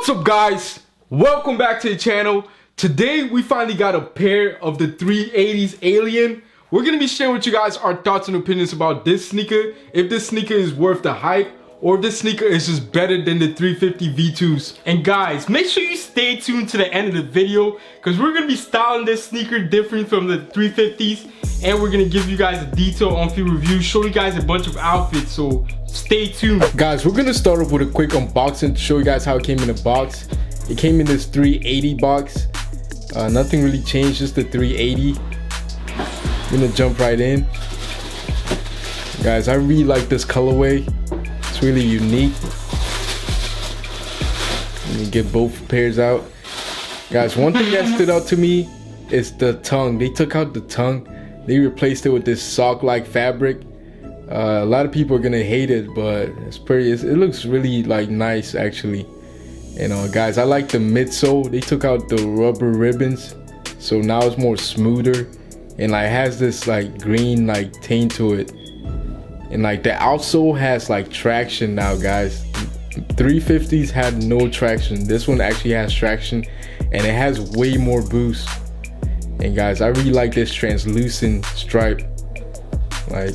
What's up, guys? Welcome back to the channel. Today we finally got a pair of the 380s Alien. We're gonna be sharing with you guys our thoughts and opinions about this sneaker, if this sneaker is worth the hype, or if this sneaker is just better than the 350 V2s. And guys, make sure you stay tuned to the end of the video because we're gonna be styling this sneaker different from the 350s, and we're gonna give you guys a detail on-feet review, show you guys a bunch of outfits, so stay tuned. Guys, we're gonna start off with a quick unboxing to show you guys how it came in the box. It came in this 380 box. Nothing really changed, just the 380. I'm gonna jump right in. Guys, I really like this colorway. It's really unique. Let me get both pairs out. Guys, one thing that stood out to me is the tongue. They took out the tongue. They replaced it with this sock-like fabric. A lot of people are gonna hate it, but it looks really like nice actually. You know, guys, I like the midsole. They took out the rubber ribbons, so now it's more smoother, and like has this like green like taint to it. And like the outsole has like traction now, guys. 350s had no traction. This one actually has traction, and it has way more boost. And guys, I really like this translucent stripe. Like,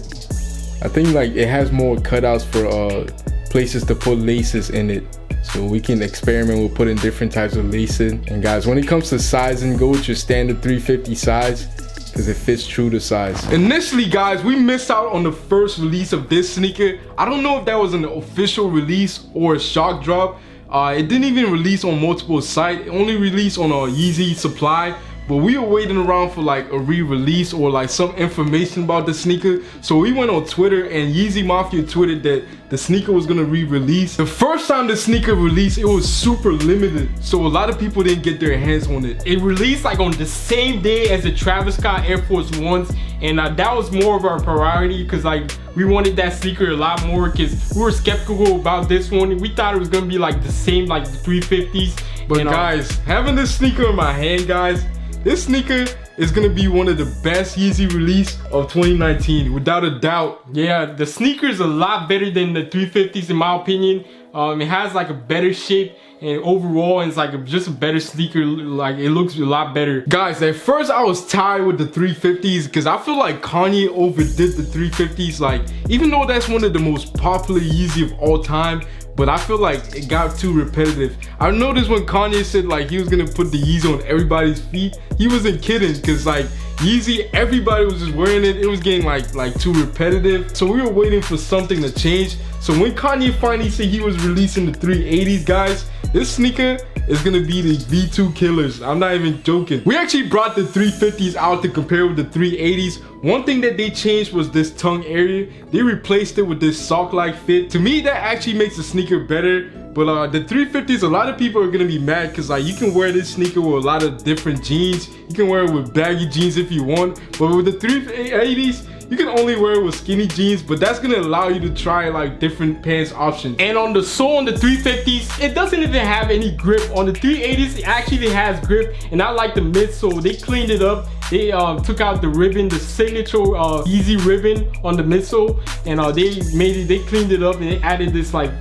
I think like it has more cutouts for places to put laces in it, so we can experiment with putting different types of laces. And guys, when it comes to sizing, go with your standard 350 size, because it fits true to size. Initially, guys, we missed out on the first release of this sneaker. I don't know if that was an official release or a shock drop. It didn't even release on multiple sites. It only released on a Yeezy supply. But we were waiting around for like a re-release or like some information about the sneaker. So we went on Twitter, and Yeezy Mafia tweeted that the sneaker was gonna re-release. The first time the sneaker released, it was super limited, so a lot of people didn't get their hands on it. It released like on the same day as the Travis Scott Air Force Ones, and that was more of our priority because like we wanted that sneaker a lot more because we were skeptical about this one. We thought it was gonna be like the same like the 350s. But guys, having this sneaker in my hand, guys, this sneaker is gonna be one of the best Yeezy release of 2019, without a doubt. Yeah, the sneaker is a lot better than the 350s in my opinion. It has like a better shape, and overall it's like just a better sneaker. Like, it looks a lot better. Guys, at first I was tired with the 350s because I feel like Kanye overdid the 350s. Like, even though that's one of the most popular Yeezy of all time, but I feel like it got too repetitive. I noticed when Kanye said like he was gonna put the Yeezy on everybody's feet, he wasn't kidding, because like Yeezy, everybody was just wearing it. It was getting like too repetitive. So we were waiting for something to change. So when Kanye finally said he was releasing the 380s, guys, this sneaker is gonna be the V2 killers. I'm not even joking. We actually brought the 350s out to compare with the 380s. One thing that they changed was this tongue area. They replaced it with this sock-like fit. To me, that actually makes the sneaker better. But the 350s, a lot of people are gonna be mad because like you can wear this sneaker with a lot of different jeans. You can wear it with baggy jeans if you want. But with the 380s, you can only wear it with skinny jeans, but that's gonna allow you to try like different pants options. And on the sole on the 350s, it doesn't even have any grip. On the 380s, it actually has grip, and I like the midsole. They cleaned it up. They took out the ribbon, the signature Yeezy ribbon on the midsole, and they cleaned it up, and they added this like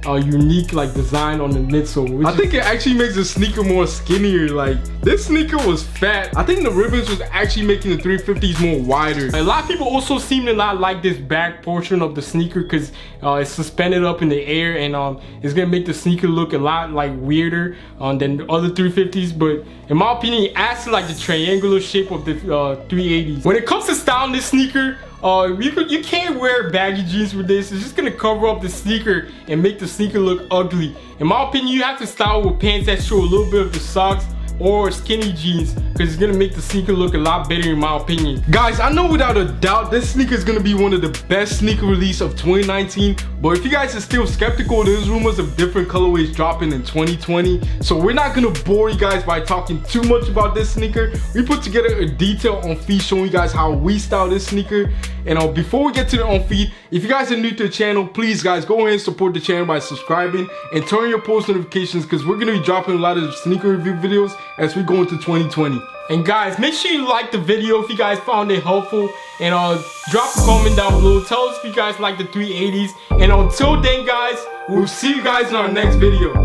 unique like design on the midsole. I think it actually makes the sneaker more skinnier. Like, this sneaker was fat. I think the ribbons was actually making the 350s more wider. A lot of people also seem to not like this back portion of the sneaker because it's suspended up in the air, and it's gonna make the sneaker look a lot like weirder than the other 350s. But in my opinion, it adds to like the triangular shape of the 380s. When it comes to styling this sneaker, you can't wear baggy jeans with this. It's just gonna cover up the sneaker and make the sneaker look ugly. In my opinion, you have to style with pants that show a little bit of the socks or skinny jeans, because it's gonna make the sneaker look a lot better in my opinion. Guys, I know without a doubt this sneaker is gonna be one of the best sneaker release of 2019, but if you guys are still skeptical, there's rumors of different colorways dropping in 2020, so we're not gonna bore you guys by talking too much about this sneaker. We put together a detail on feet showing you guys how we style this sneaker. And before we get to the on feet, if you guys are new to the channel, please guys go ahead and support the channel by subscribing and turn your post notifications, because we're gonna be dropping a lot of sneaker review videos as we go into 2020. And guys, make sure you like the video if you guys found it helpful, and drop a comment down below. Tell us if you guys like the 380s, and until then guys, we'll see you guys in our next video.